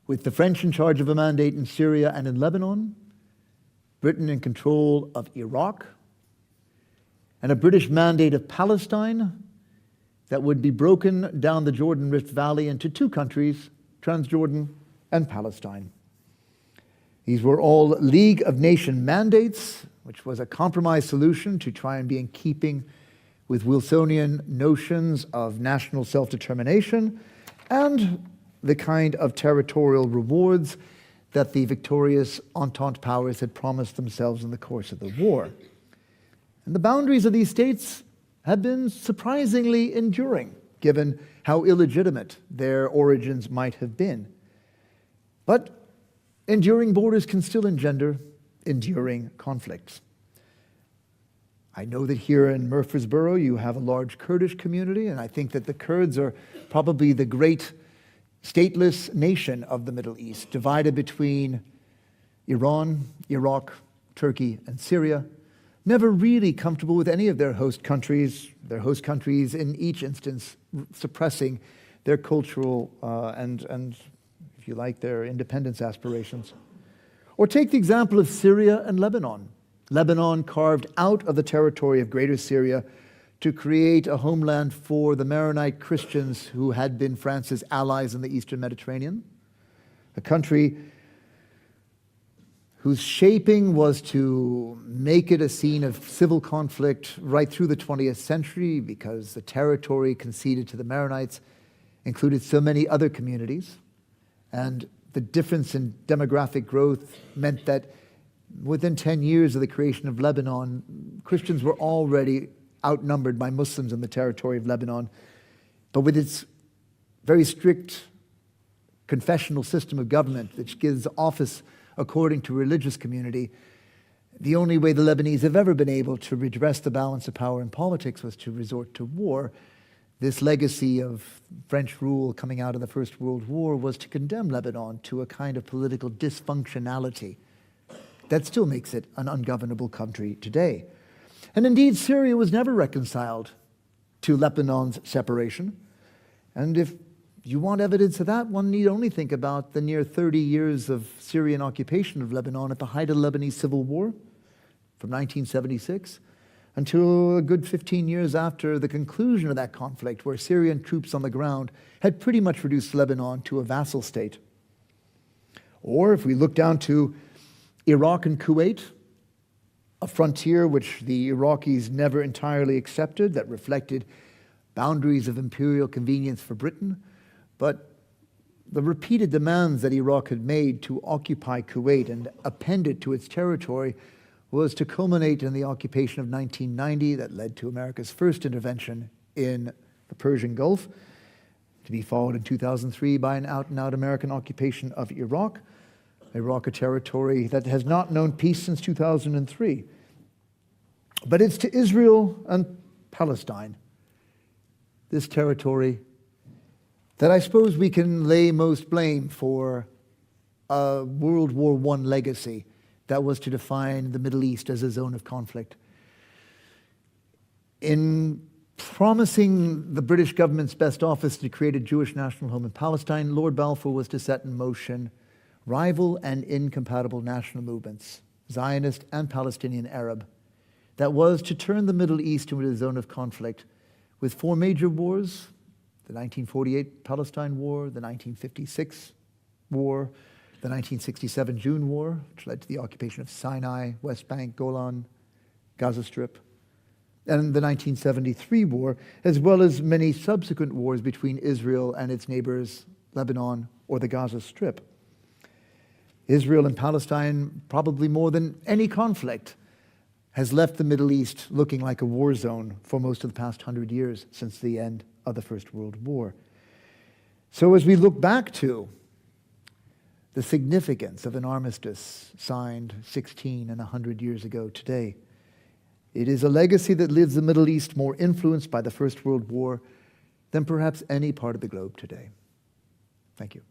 With the French in charge of a mandate in Syria and in Lebanon, Britain in control of Iraq, and a British mandate of Palestine that would be broken down the Jordan Rift Valley into two countries, Transjordan and Palestine. These were all League of Nations mandates, which was a compromise solution to try and be in keeping with Wilsonian notions of national self-determination and the kind of territorial rewards that the victorious Entente powers had promised themselves in the course of the war. And the boundaries of these states have been surprisingly enduring, given how illegitimate their origins might have been. But enduring borders can still engender enduring conflicts. I know that here in Murfreesboro you have a large Kurdish community, and I think that the Kurds are probably the great stateless nation of the Middle East, divided between Iran, Iraq, Turkey, and Syria, never really comfortable with any of their host countries in each instance suppressing their cultural and, if you like, their independence aspirations. Or take the example of Syria and Lebanon. Lebanon carved out of the territory of Greater Syria to create a homeland for the Maronite Christians who had been France's allies in the Eastern Mediterranean, a country whose shaping was to make it a scene of civil conflict right through the 20th century because the territory conceded to the Maronites included so many other communities. And the difference in demographic growth meant that within 10 years of the creation of Lebanon, Christians were already outnumbered by Muslims in the territory of Lebanon. But with its very strict confessional system of government, which gives office according to religious community, the only way the Lebanese have ever been able to redress the balance of power in politics was to resort to war. This legacy of French rule coming out of the First World War was to condemn Lebanon to a kind of political dysfunctionality that still makes it an ungovernable country today. And indeed, Syria was never reconciled to Lebanon's separation. And if you want evidence of that, one need only think about the near 30 years of Syrian occupation of Lebanon at the height of the Lebanese Civil War from 1976 until a good 15 years after the conclusion of that conflict, where Syrian troops on the ground had pretty much reduced Lebanon to a vassal state. Or if we look down to Iraq and Kuwait, a frontier which the Iraqis never entirely accepted, that reflected boundaries of imperial convenience for Britain, but the repeated demands that Iraq had made to occupy Kuwait and append it to its territory was to culminate in the occupation of 1990 that led to America's first intervention in the Persian Gulf, to be followed in 2003 by an out-and-out American occupation of Iraq, a territory that has not known peace since 2003. But it's to Israel and Palestine, this territory, that I suppose we can lay most blame for a World War I legacy that was to define the Middle East as a zone of conflict. In promising the British government's best office to create a Jewish national home in Palestine, Lord Balfour was to set in motion rival and incompatible national movements, Zionist and Palestinian Arab, that was to turn the Middle East into a zone of conflict with four major wars: the 1948 Palestine War, the 1956 war, the 1967 June War, which led to the occupation of Sinai, West Bank, Golan, Gaza Strip, and the 1973 war, as well as many subsequent wars between Israel and its neighbors, Lebanon or the Gaza Strip. Israel and Palestine, probably more than any conflict, has left the Middle East looking like a war zone for most of the past 100 years since the end of the First World War. So as we look back to the significance of an armistice signed 16 and 100 years ago today, it is a legacy that leaves the Middle East more influenced by the First World War than perhaps any part of the globe today. Thank you.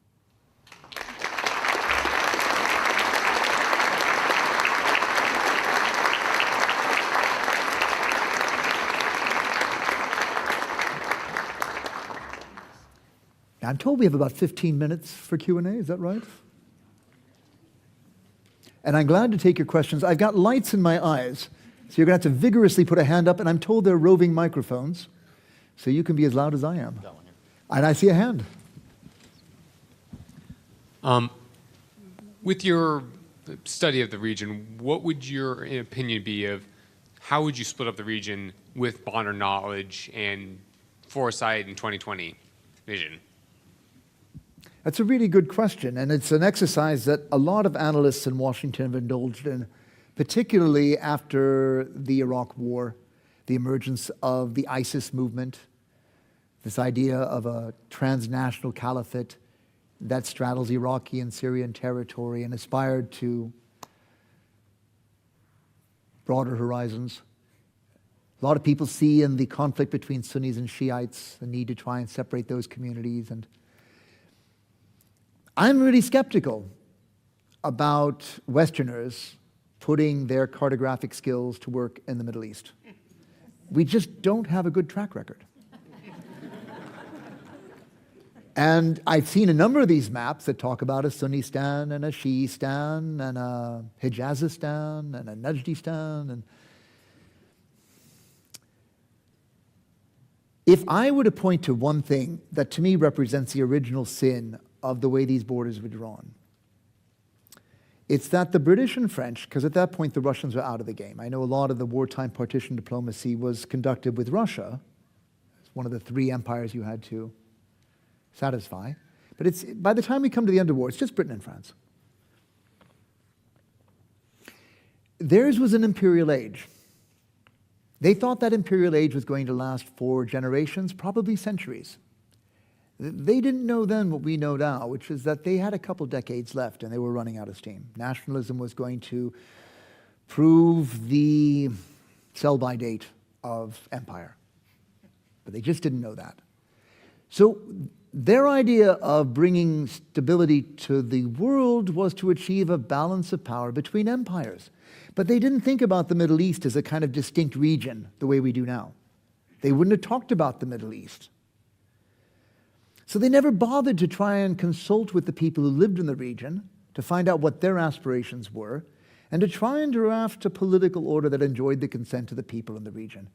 I'm told we have about 15 minutes for Q&A, is that right? And I'm glad to take your questions. I've got lights in my eyes, so you're going to have to vigorously put a hand up, and I'm told they're roving microphones, so you can be as loud as I am. And I see a hand. With your study of the region, what would your opinion be of how would you split up the region with modern knowledge and foresight and 2020 vision? That's a really good question, and it's an exercise that a lot of analysts in Washington have indulged in particularly after the Iraq War, the emergence of the ISIS movement, this idea of a transnational caliphate that straddles Iraqi and Syrian territory and aspired to broader horizons. A lot of people see in the conflict between Sunnis and Shiites the need to try and separate those communities. And I'm really skeptical about Westerners putting their cartographic skills to work in the Middle East. We just don't have a good track record. And I've seen a number of these maps that talk about a Sunnistan and a Shiistan and a Hijazistan and a Najdistan. And if I were to point to one thing that to me represents the original sin of the way these borders were drawn, it's that the British and French, because at that point the Russians were out of the game. I know a lot of the wartime partition diplomacy was conducted with Russia. It's one of the three empires you had to satisfy. But it's, by the time we come to the end of war, it's just Britain and France. Theirs was an imperial age. They thought that imperial age was going to last for generations, probably centuries. They didn't know then what we know now, which is that they had a couple decades left and they were running out of steam. Nationalism was going to prove the sell-by date of empire. But they just didn't know that. So their idea of bringing stability to the world was to achieve a balance of power between empires. But they didn't think about the Middle East as a kind of distinct region the way we do now. They wouldn't have talked about the Middle East. So they never bothered to try and consult with the people who lived in the region to find out what their aspirations were and to try and draft a political order that enjoyed the consent of the people in the region.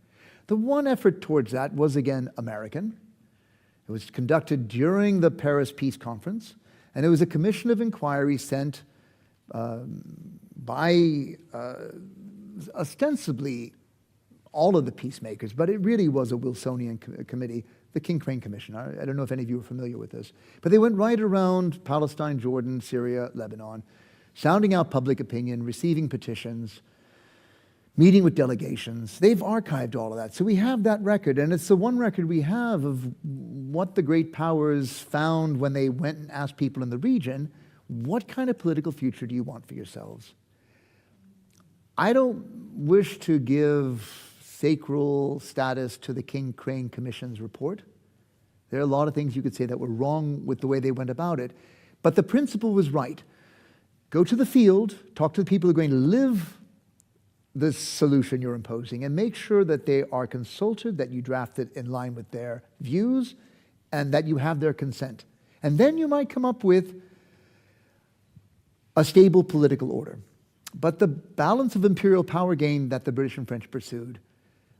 The one effort towards that was, again, American. It was conducted during the Paris Peace Conference, and it was a commission of inquiry sent by ostensibly all of the peacemakers, but it really was a Wilsonian committee, the King-Crane Commission. I don't know if any of you are familiar with this. But they went right around Palestine, Jordan, Syria, Lebanon, sounding out public opinion, receiving petitions, meeting with delegations. They've archived all of that. So we have that record, and it's the one record we have of what the great powers found when they went and asked people in the region, what kind of political future do you want for yourselves? I don't wish to give sacral status to the King-Crane Commission's report. There are a lot of things you could say that were wrong with the way they went about it, but the principle was right. Go to the field, talk to the people who are going to live this solution you're imposing, and make sure that they are consulted, that you draft it in line with their views, and that you have their consent. And then you might come up with a stable political order. But the balance of imperial power gain that the British and French pursued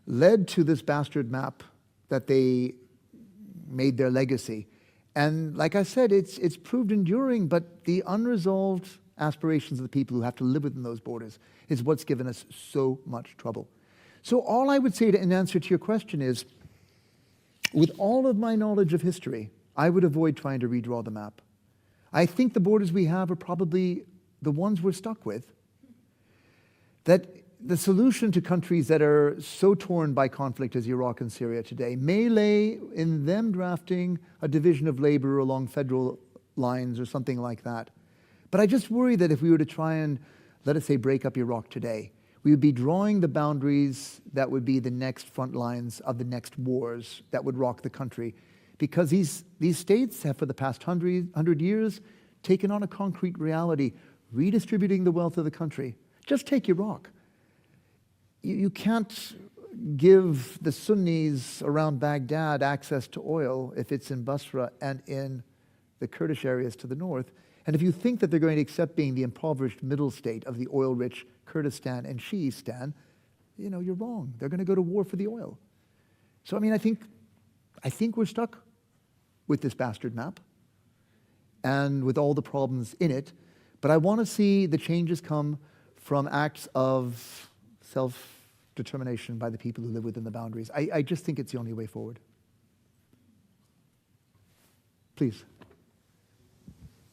led to this bastard map that they made their legacy. And like I said, it's proved enduring, but the unresolved aspirations of the people who have to live within those borders is what's given us so much trouble. So all I would say in answer to your question is, with all of my knowledge of history, I would avoid trying to redraw the map. I think the borders we have are probably the ones we're stuck with. That the solution to countries that are so torn by conflict as Iraq and Syria today may lay in them drafting a division of labor along federal lines or something like that. But I just worry that if we were to try and, let us say, break up Iraq today, we would be drawing the boundaries that would be the next front lines of the next wars that would rock the country. Because these states have, for the past 100 years, taken on a concrete reality, redistributing the wealth of the country. Just take Iraq. You can't give the Sunnis around Baghdad access to oil if it's in Basra and in the Kurdish areas to the north. And if you think that they're going to accept being the impoverished middle state of the oil-rich Kurdistan and Shiistan, you're wrong. They're going to go to war for the oil. So, I think we're stuck with this bastard map and with all the problems in it. But I want to see the changes come from acts of self-determination by the people who live within the boundaries. I just think it's the only way forward. Please.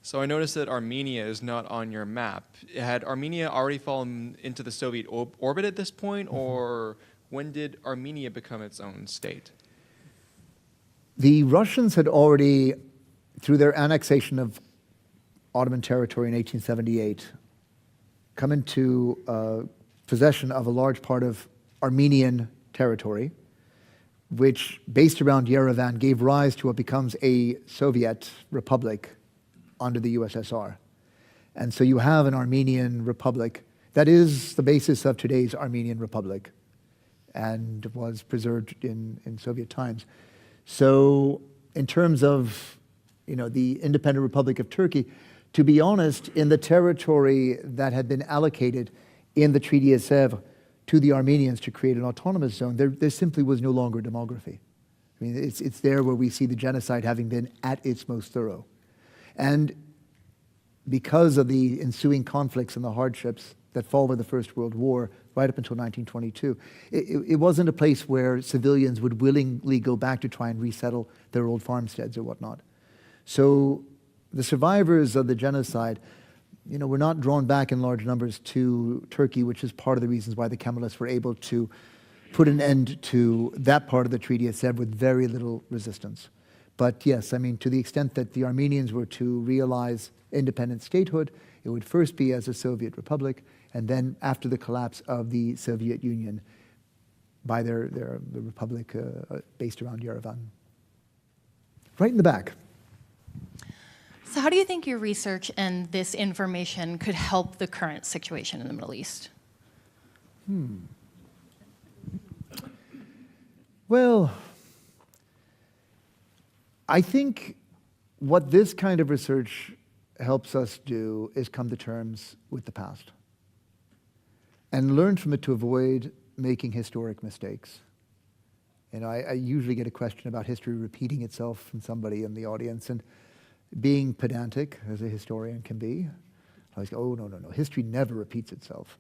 So I noticed that Armenia is not on your map. Had Armenia already fallen into the Soviet orbit at this point, or when did Armenia become its own state? The Russians had already, through their annexation of Ottoman territory in 1878, come into possession of a large part of Armenian territory, which, based around Yerevan, gave rise to what becomes a Soviet republic under the USSR. And so you have an Armenian republic that is the basis of today's Armenian Republic and was preserved in Soviet times. So in terms of, the independent Republic of Turkey, to be honest, in the territory that had been allocated in the Treaty of Sèvres to the Armenians to create an autonomous zone, there simply was no longer demography. I mean, it's there where we see the genocide having been at its most thorough. And because of the ensuing conflicts and the hardships that followed the First World War right up until 1922, it wasn't a place where civilians would willingly go back to try and resettle their old farmsteads or whatnot. So the survivors of the genocide, were not drawn back in large numbers to Turkey, which is part of the reasons why the Kemalists were able to put an end to that part of the Treaty of Sèvres with very little resistance. But yes, I mean, to the extent that the Armenians were to realize independent statehood, it would first be as a Soviet republic, and then after the collapse of the Soviet Union by the republic based around Yerevan. Right in the back. So how do you think your research and this information could help the current situation in the Middle East? Well, I think what this kind of research helps us do is come to terms with the past and learn from it to avoid making historic mistakes. I usually get a question about history repeating itself from somebody in the audience, and being pedantic, as a historian can be, I was, oh, no, history never repeats itself.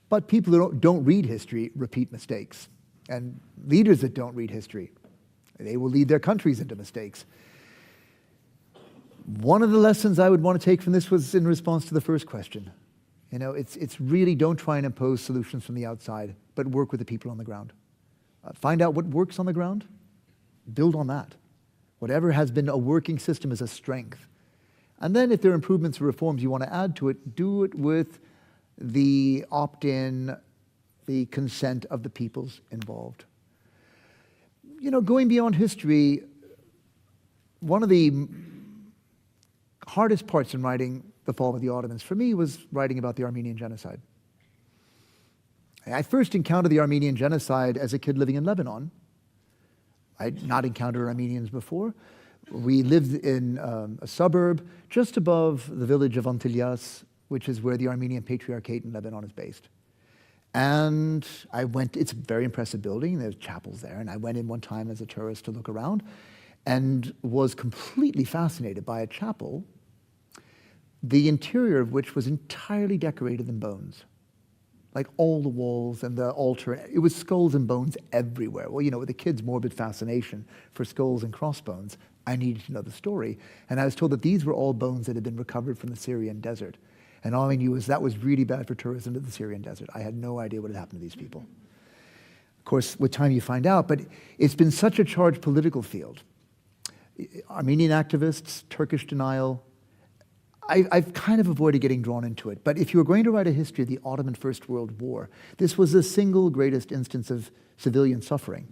But people who don't read history repeat mistakes. And leaders that don't read history, they will lead their countries into mistakes. One of the lessons I would want to take from this was in response to the first question. It's really don't try and impose solutions from the outside, but work with the people on the ground. Find out what works on the ground, build on that. Whatever has been a working system is a strength. And then if there are improvements or reforms you want to add to it, do it with the opt-in, the consent of the peoples involved. Going beyond history, one of the hardest parts in writing The Fall of the Ottomans for me was writing about the Armenian genocide. I first encountered the Armenian genocide as a kid living in Lebanon. I'd not encountered Armenians before. We lived in a suburb just above the village of Antilyas, which is where the Armenian Patriarchate in Lebanon is based. And it's a very impressive building, there's chapels there, and I went in one time as a tourist to look around and was completely fascinated by a chapel, the interior of which was entirely decorated in bones. Like all the walls and the altar, it was skulls and bones everywhere. Well, with the kids' morbid fascination for skulls and crossbones, I needed to know the story. And I was told that these were all bones that had been recovered from the Syrian desert. And all I knew was that was really bad for tourism to the Syrian desert. I had no idea what had happened to these people. Of course, with time you find out, but it's been such a charged political field. Armenian activists, Turkish denial, I've kind of avoided getting drawn into it. But if you were going to write a history of the Ottoman First World War, this was the single greatest instance of civilian suffering.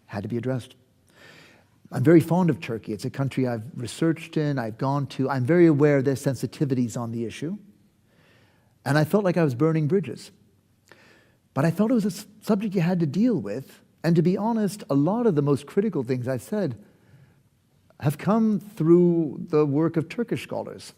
Had to be addressed. I'm very fond of Turkey. It's a country I've researched in, I've gone to. I'm very aware of their sensitivities on the issue. And I felt like I was burning bridges. But I felt it was a subject you had to deal with. And to be honest, a lot of the most critical things I've said have come through the work of Turkish scholars.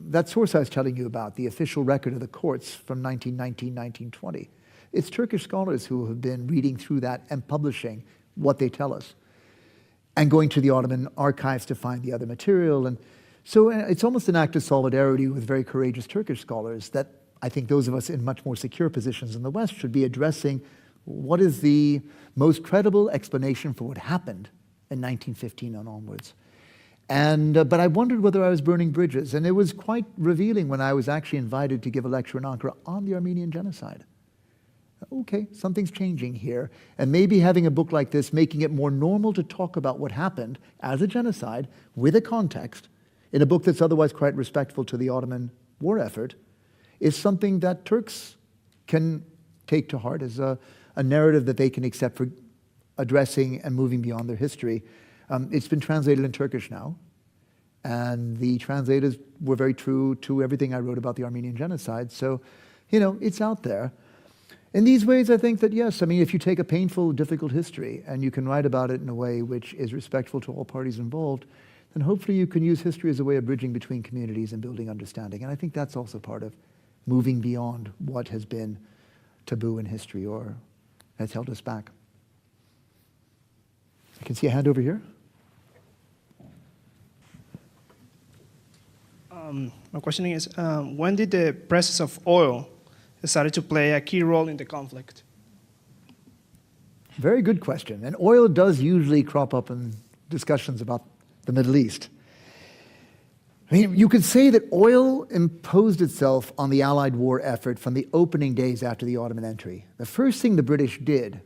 That source I was telling you about, the official record of the courts from 1919, 1920, it's Turkish scholars who have been reading through that and publishing what they tell us, and going to the Ottoman archives to find the other material. And so it's almost an act of solidarity with very courageous Turkish scholars that I think those of us in much more secure positions in the West should be addressing what is the most credible explanation for what happened in 1915 and onwards. But I wondered whether I was burning bridges. And it was quite revealing when I was actually invited to give a lecture in Ankara on the Armenian genocide. Okay, something's changing here. And maybe having a book like this, making it more normal to talk about what happened as a genocide with a context, in a book that's otherwise quite respectful to the Ottoman war effort, is something that Turks can take to heart as a narrative that they can accept for addressing and moving beyond their history. It's been translated in Turkish now, and the translators were very true to everything I wrote about the Armenian genocide. So, it's out there. In these ways, I think that, yes, if you take a painful, difficult history and you can write about it in a way which is respectful to all parties involved, then hopefully you can use history as a way of bridging between communities and building understanding. And I think that's also part of moving beyond what has been taboo in history or has held us back. I can see a hand over here. My question is, when did the presence of oil started to play a key role in the conflict? Very good question. And oil does usually crop up in discussions about the Middle East. You could say that oil imposed itself on the Allied war effort from the opening days after the Ottoman entry. The first thing the British did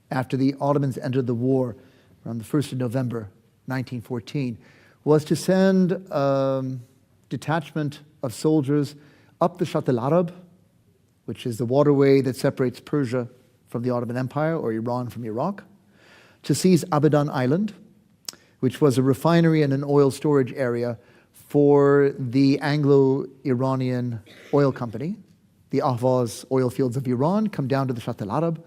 after the Ottomans entered the war around the 1st of November 1914 was to send a detachment of soldiers up the Shatt al-Arab, which is the waterway that separates Persia from the Ottoman Empire or Iran from Iraq, to seize Abadan Island, which was a refinery and an oil storage area for the Anglo-Iranian oil company. The Ahvaz oil fields of Iran come down to the Shatt al-Arab,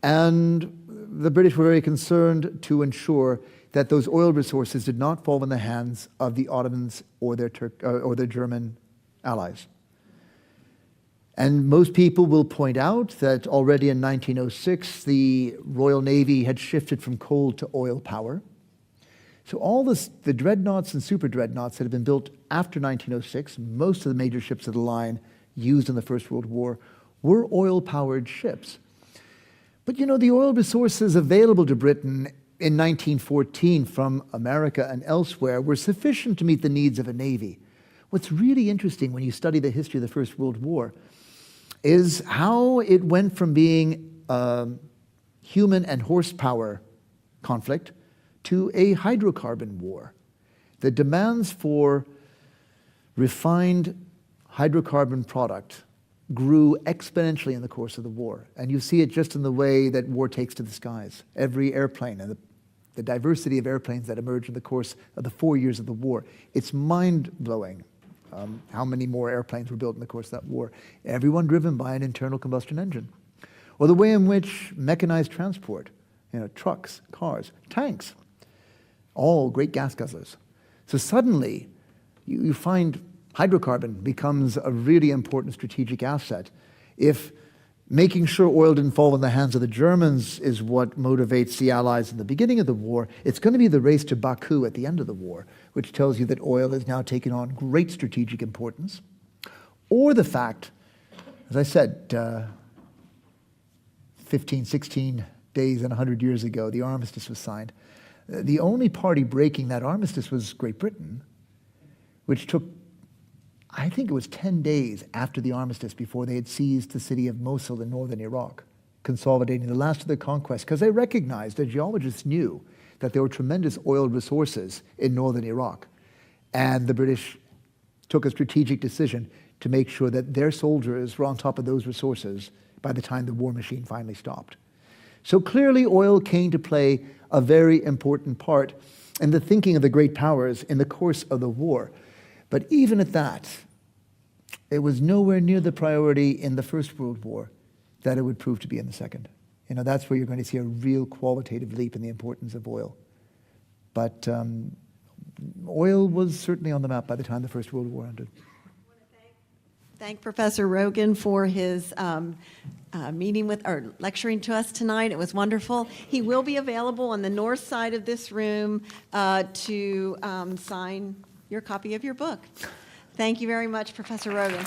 and the British were very concerned to ensure that those oil resources did not fall in the hands of the Ottomans or their German allies. And most people will point out that already in 1906, the Royal Navy had shifted from coal to oil power. So all the dreadnoughts and super dreadnoughts that had been built after 1906, most of the major ships of the line used in the First World War, were oil-powered ships. But the oil resources available to Britain in 1914 from America and elsewhere were sufficient to meet the needs of a navy. What's really interesting when you study the history of the First World War is how it went from being a human and horsepower conflict to a hydrocarbon war. The demands for refined hydrocarbon product grew exponentially in the course of the war. And you see it just in the way that war takes to the skies. Every airplane and the diversity of airplanes that emerged in the course of the 4 years of the war. It's mind-blowing how many more airplanes were built in the course of that war. Everyone driven by an internal combustion engine. Or the way in which mechanized transport, trucks, cars, tanks, all great gas guzzlers. So suddenly, you find hydrocarbon becomes a really important strategic asset. If making sure oil didn't fall in the hands of the Germans is what motivates the Allies in the beginning of the war, it's going to be the race to Baku at the end of the war, which tells you that oil has now taken on great strategic importance. Or the fact, as I said, 15, 16 days and 100 years ago, the armistice was signed. The only party breaking that armistice was Great Britain, which took, I think it was 10 days after the armistice before they had seized the city of Mosul in northern Iraq, consolidating the last of their conquests, because they recognized, the geologists knew, that there were tremendous oil resources in northern Iraq. And the British took a strategic decision to make sure that their soldiers were on top of those resources by the time the war machine finally stopped. So clearly oil came to play a very important part in the thinking of the great powers in the course of the war. But even at that, it was nowhere near the priority in the First World War that it would prove to be in the Second. That's where you're going to see a real qualitative leap in the importance of oil. But oil was certainly on the map by the time the First World War ended. I want to thank Professor Rogan for his meeting with, or lecturing to us tonight. It was wonderful. He will be available on the north side of this room to sign your copy of your book. Thank you very much, Professor Rogan.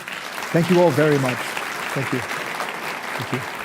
Thank you all very much. Thank you. Thank you.